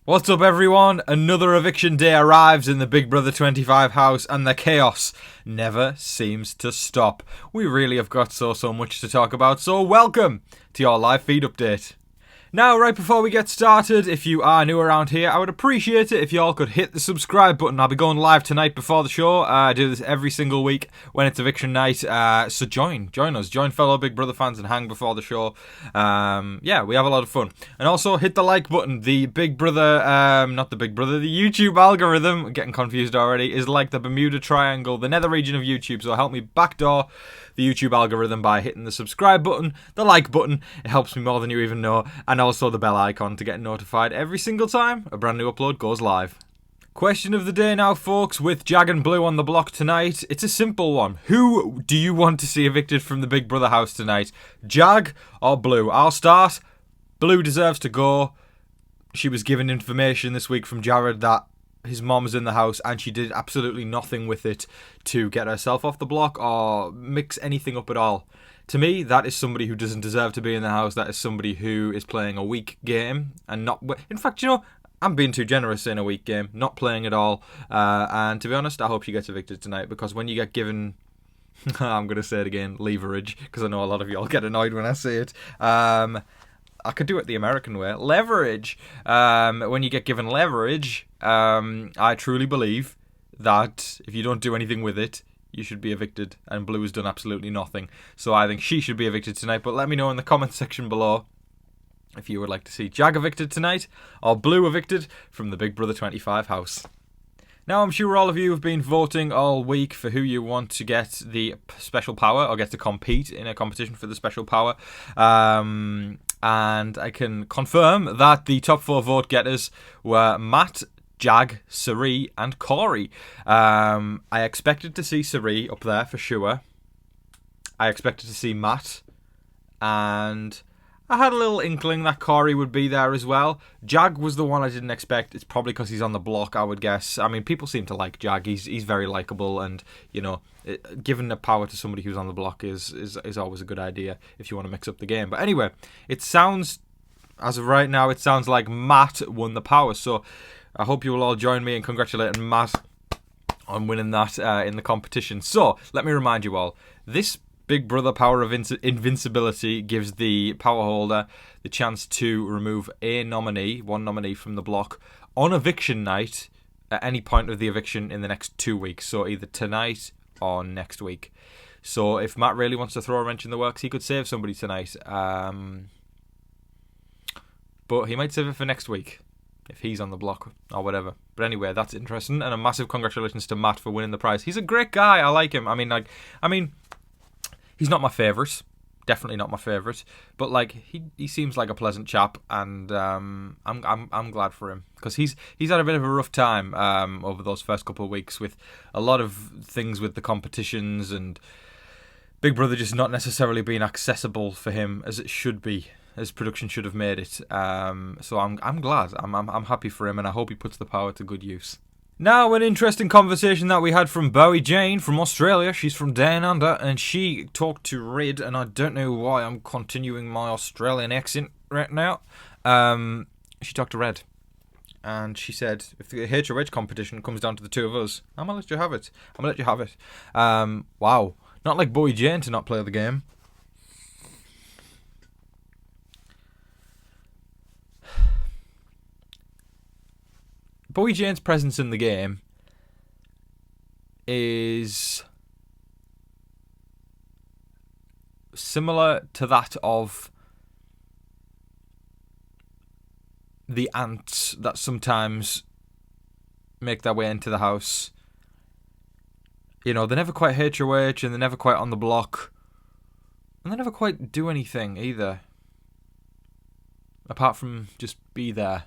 What's up, everyone? Another eviction day arrives in the Big Brother 25 house, and the chaos never seems to stop. We really have got so much to talk about, so welcome to your live feed update. Now, right before we get started, if you are new around here, I would appreciate it if you all could hit the subscribe button. I'll be going live tonight before the show. I do this every single week when it's eviction night. So join us. Join fellow Big Brother fans and hang before the show. Yeah, we have a lot of fun. And also hit the like button. The Big Brother, not the Big Brother, the YouTube algorithm, I'm getting confused already, is like the Bermuda Triangle, the nether region of YouTube. So help me backdoor the YouTube algorithm by hitting the subscribe button, the like button, it helps me more than you even know, and also the bell icon to get notified every single time a brand new upload goes live. Question of the day now, folks, with Jag and Blue on the block tonight. It's a simple one. Who do you want to see evicted from the Big Brother house tonight? Jag or Blue? I'll start. Blue deserves to go. She was given information this week from Jared that his mom's in the house and she did absolutely nothing with it to get herself off the block or mix anything up at all. To me, that is somebody who doesn't deserve to be in the house. That is somebody who is playing a weak game and not... In fact, I'm being too generous in a weak game, not playing at all. And to be honest, I hope she gets evicted tonight, because when you get given... I'm going to say it again, leverage, because I know a lot of y'all get annoyed when I say it. I could do it the American way. Leverage. When you get given leverage, I truly believe that if you don't do anything with it, you should be evicted. And Blue has done absolutely nothing. So I think she should be evicted tonight. But let me know in the comments section below if you would like to see Jag evicted tonight or Blue evicted from the Big Brother 25 house. Now, I'm sure all of you have been voting all week for who you want to get the special power or get to compete in a competition for the special power. And I can confirm that the top 4 vote getters were Matt, Jag, Cory, and Cory. I expected to see Cory up there for sure. I expected to see Matt, and I had a little inkling that Cory would be there as well. Jag was the one I didn't expect. It's probably because he's on the block, I would guess. I mean, people seem to like Jag. He's very likable, and giving the power to somebody who's on the block is always a good idea if you want to mix up the game. But anyway, it sounds, as of right now, it sounds like Matt won the power. So I hope you will all join me in congratulating Matt on winning that in the competition. So let me remind you all, this Big Brother power of invincibility gives the power holder the chance to remove one nominee from the block on eviction night at any point of the eviction in the next 2 weeks. So either tonight or next week. So if Matt really wants to throw a wrench in the works, he could save somebody tonight. But he might save it for next week if he's on the block or whatever. But anyway, that's interesting. And a massive congratulations to Matt for winning the prize. He's a great guy. I like him. I mean, he's not my favourite, definitely not my favourite, but he seems like a pleasant chap, and I'm glad for him, because he's had a bit of a rough time over those first couple of weeks with a lot of things with the competitions and Big Brother just not necessarily being accessible for him as it should be, as production should have made it. So I'm glad, I'm happy for him, and I hope he puts the power to good use. Now, an interesting conversation that we had from Bowie Jane from Australia. She's from Down Under, and she talked to Red, and I don't know why I'm continuing my Australian accent right now. She talked to Red, and she said, if the HOH competition comes down to the two of us, I'm going to let you have it. Wow. Not like Bowie Jane to not play the game. Bowie Jane's presence in the game is similar to that of the ants that sometimes make their way into the house. They're never quite HOH, and they're never quite on the block, and they never quite do anything either, apart from just be there.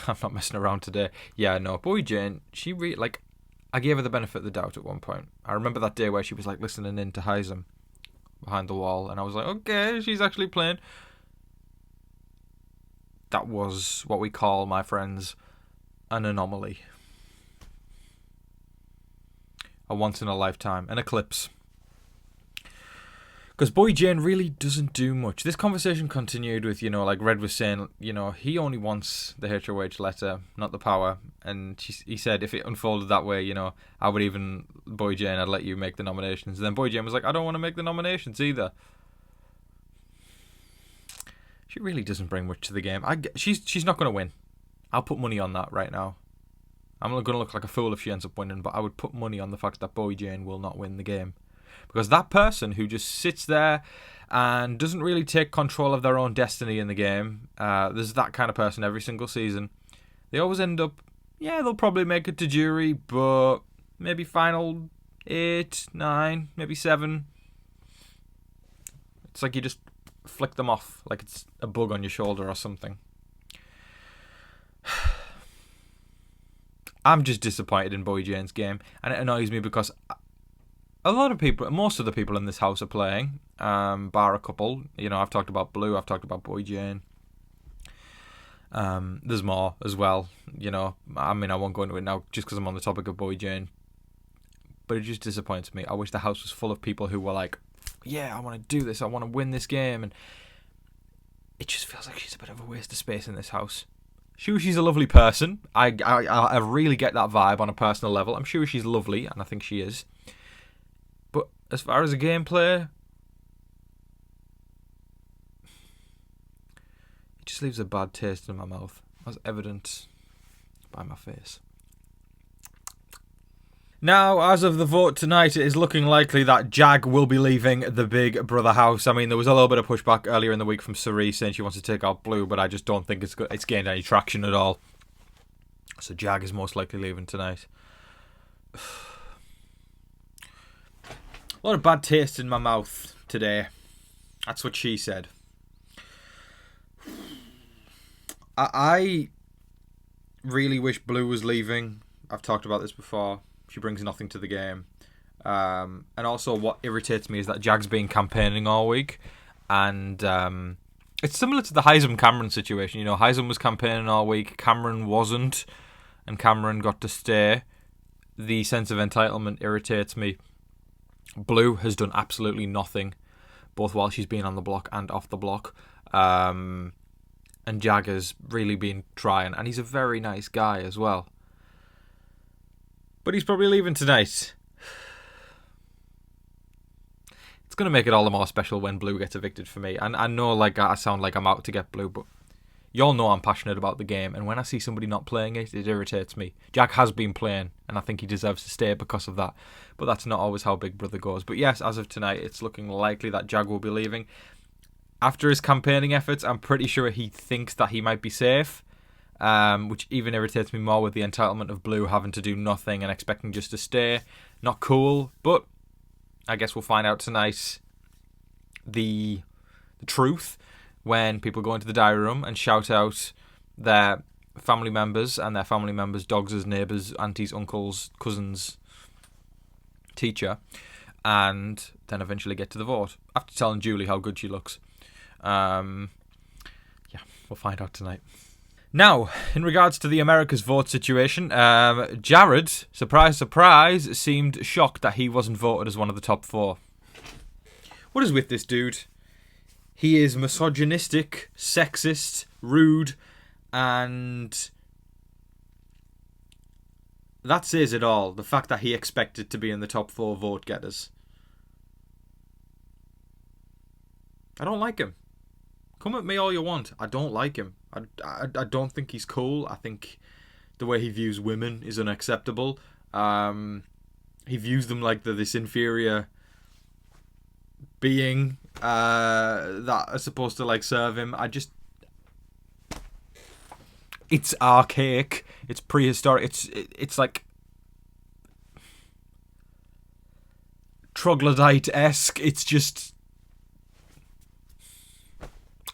I'm not messing around today. Yeah, no, Bowie Jane, she I gave her the benefit of the doubt at one point. I remember that day where she was listening in to Heisem behind the wall, and I was like, okay, she's actually playing. That was what we call, my friends, an anomaly. A once in a lifetime, an eclipse. Because Boy Jane really doesn't do much. This conversation continued with, like Red was saying, he only wants the HOH letter, not the power. And he said if it unfolded that way, I would even, Boy Jane, I'd let you make the nominations. And then Boy Jane was like, I don't want to make the nominations either. She really doesn't bring much to the game. She's not going to win. I'll put money on that right now. I'm not going to look like a fool if she ends up winning, but I would put money on the fact that Boy Jane will not win the game. Because that person who just sits there and doesn't really take control of their own destiny in the game, there's that kind of person every single season. They always end up, they'll probably make it to jury, but maybe final 8, 9, maybe 7. It's like you just flick them off like it's a bug on your shoulder or something. I'm just disappointed in Boy Jane's game, and it annoys me because a lot of people, most of the people in this house are playing, bar a couple. I've talked about Blue, I've talked about Boy Jane. There's more as well, I won't go into it now just because I'm on the topic of Boy Jane. But it just disappoints me. I wish the house was full of people who were like, I want to do this, I want to win this game. And it just feels like she's a bit of a waste of space in this house. Sure, she's a lovely person. I really get that vibe on a personal level. I'm sure she's lovely, and I think she is. But as far as a gameplay, it just leaves a bad taste in my mouth, as evident by my face. Now, as of the vote tonight, it is looking likely that Jag will be leaving the Big Brother house. There was a little bit of pushback earlier in the week from Cerie saying she wants to take out Blue, but I just don't think it's gained any traction at all. So Jag is most likely leaving tonight. A lot of bad taste in my mouth today. That's what she said. I really wish Blue was leaving. I've talked about this before. She brings nothing to the game. And also what irritates me is that Jag's been campaigning all week. And it's similar to the Heisem-Cameron situation. Heisem was campaigning all week. Cameron wasn't. And Cameron got to stay. The sense of entitlement irritates me. Blue has done absolutely nothing, both while she's been on the block and off the block. And Jag has really been trying. And he's a very nice guy as well. But he's probably leaving tonight. It's going to make it all the more special when Blue gets evicted for me. And I know I sound like I'm out to get Blue, but y'all know I'm passionate about the game. And when I see somebody not playing it, it irritates me. Jag has been playing, and I think he deserves to stay because of that. But that's not always how Big Brother goes. But yes, as of tonight, it's looking likely that Jag will be leaving. After his campaigning efforts, I'm pretty sure he thinks that he might be safe. Which even irritates me more with the entitlement of Blue having to do nothing and expecting just to stay. Not cool, but I guess we'll find out tonight the truth when people go into the diary room and shout out their family members and their family members' dogs, neighbours, aunties, uncles, cousins, teacher, and then eventually get to the vote. After telling Julie how good she looks. We'll find out tonight. Now, in regards to the America's Vote situation, Jared, surprise, surprise, seemed shocked that he wasn't voted as one of the top 4. What is with this dude? He is misogynistic, sexist, rude, and that says it all. The fact that he expected to be in the top 4 vote getters. I don't like him. Come at me all you want. I don't like him. I don't think he's cool. I think the way he views women is unacceptable. He views them like they're this inferior being that are supposed to serve him. It's archaic. It's prehistoric. It's like troglodyte-esque. It's just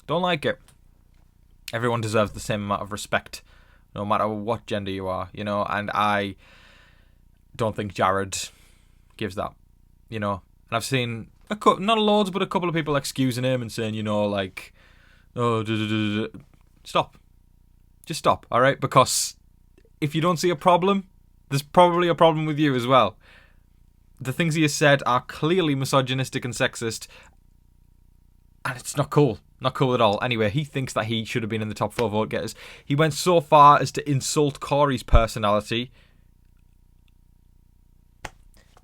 don't like it. Everyone deserves the same amount of respect, no matter what gender you are, and I don't think Jared gives that, And I've seen, not loads, but a couple of people excusing him and saying, stop. Just stop, alright? Because if you don't see a problem, there's probably a problem with you as well. The things he has said are clearly misogynistic and sexist, And it's not cool. Not cool at all. Anyway, he thinks that he should have been in the top 4 vote getters. He went so far as to insult Cory's personality.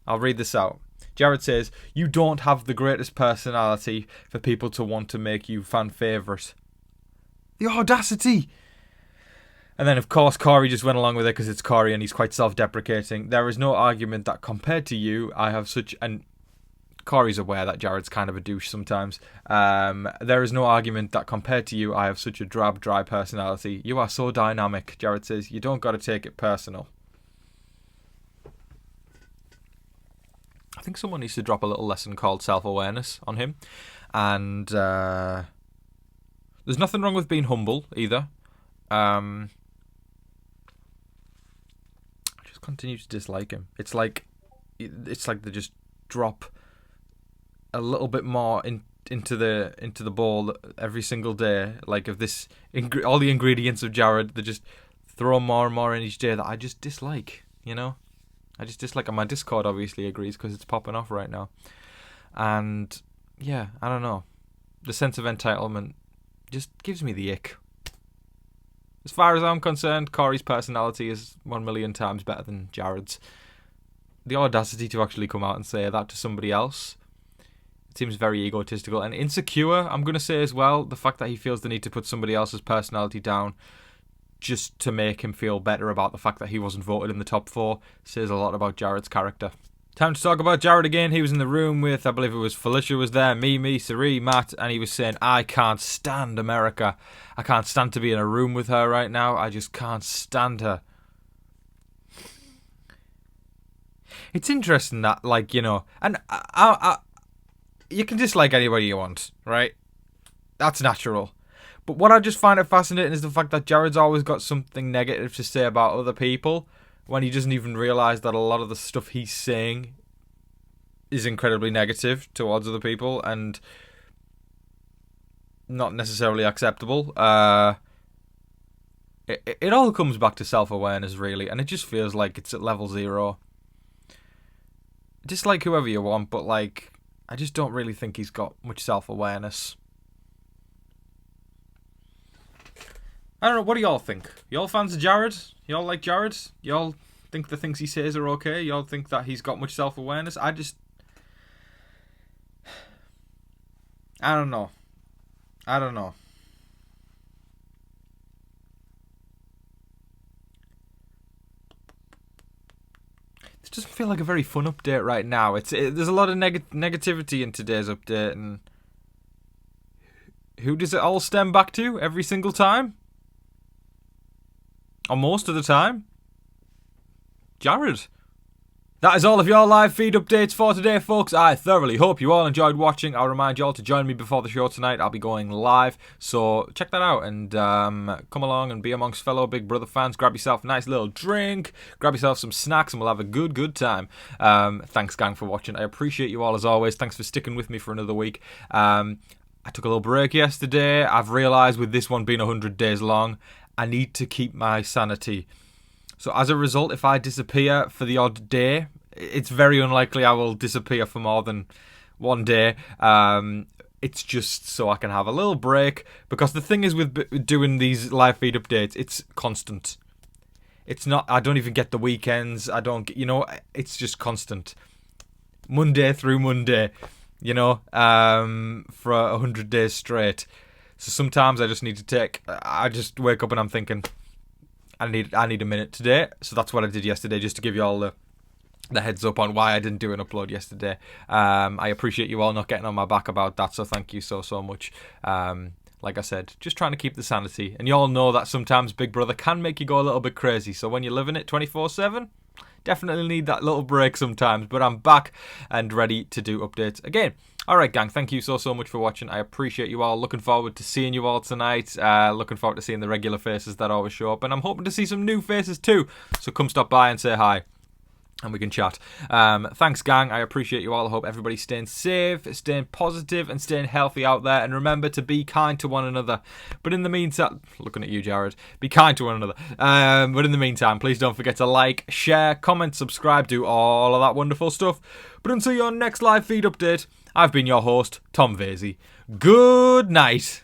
I'll read this out. Jared says, "You don't have the greatest personality for people to want to make you fan favourite." The audacity! And then, of course, Cory just went along with it because it's Cory and he's quite self-deprecating. "There is no argument that compared to you, I have such..." And Cory's aware that Jared's kind of a douche sometimes. "There is no argument that compared to you, I have such a drab, dry personality. You are so dynamic," Jared says. "You don't got to take it personal." I think someone needs to drop a little lesson called self-awareness on him. And there's nothing wrong with being humble either. I just continue to dislike him. It's like they just drop a little bit more into the bowl every single day. Like of this, all the ingredients of Jared, they just throw more and more in each day that I just dislike. You know. I just dislike, and my Discord obviously agrees because it's popping off right now. And yeah, I don't know. The sense of entitlement just gives me the ick. As far as I'm concerned, Cory's personality is 1,000,000 times better than Jared's. The audacity to actually come out and say that to somebody else, it seems very egotistical and insecure, I'm going to say as well. The fact that he feels the need to put somebody else's personality down just to make him feel better about the fact that he wasn't voted in the top 4 says a lot about Jared's character. Time to talk about Jared again. He was in the room with, I believe it was Felicia was there, me, Sari, Matt, and he was saying, "I can't stand America. I can't stand to be in a room with her right now. I just can't stand her." It's interesting that, like, you know, and you can dislike anybody you want, right? That's natural. But what I just find it fascinating is the fact that Jared's always got something negative to say about other people when he doesn't even realise that a lot of the stuff he's saying is incredibly negative towards other people and not necessarily acceptable. It all comes back to self-awareness, really, and it just feels like it's at level 0. Dislike whoever you want, but, like, I just don't really think he's got much self-awareness. I don't know, what do y'all think? Y'all fans of Jared? Y'all like Jared? Y'all think the things he says are okay? Y'all think that he's got much self-awareness? I don't know. This doesn't feel like a very fun update right now. There's a lot of negativity in today's update, and who does it all stem back to every single time? Or most of the time? Jared. That is all of your live feed updates for today, folks. I thoroughly hope you all enjoyed watching. I'll remind you all to join me before the show tonight. I'll be going live, so check that out and come along and be amongst fellow Big Brother fans. Grab yourself a nice little drink, grab yourself some snacks, and we'll have a good time. Thanks, gang, for watching. I appreciate you all as always. Thanks for sticking with me for another week. I took a little break yesterday. I've realised with this one being 100 days long, I need to keep my sanity. So as a result, if I disappear for the odd day, it's very unlikely I will disappear for more than one day. It's just so I can have a little break. Because the thing is with doing these live feed updates, it's constant. It's not, I don't even get the weekends. I don't, you know, it's just constant. Monday through Monday, you know, for 100 days straight. So sometimes I just need to I just wake up and I'm thinking, I need a minute today. So that's what I did yesterday, just to give you all the heads up on why I didn't do an upload yesterday. I appreciate you all not getting on my back about that, so thank you so much. Like I said, just trying to keep the sanity. And you all know that sometimes Big Brother can make you go a little bit crazy. So when you're living it 24/7, definitely need that little break sometimes. But I'm back and ready to do updates again. Alright, gang, thank you so much for watching. I appreciate you all. Looking forward to seeing you all tonight. Looking forward to seeing the regular faces that always show up. And I'm hoping to see some new faces too. So come stop by and say hi. And we can chat. Thanks, gang. I appreciate you all. I hope everybody's staying safe, staying positive, and staying healthy out there. And remember to be kind to one another. But in the meantime, looking at you, Jared, be kind to one another. But in the meantime, please don't forget to like, share, comment, subscribe, do all of that wonderful stuff. But until your next live feed update, I've been your host, Tom Vasey. Good night.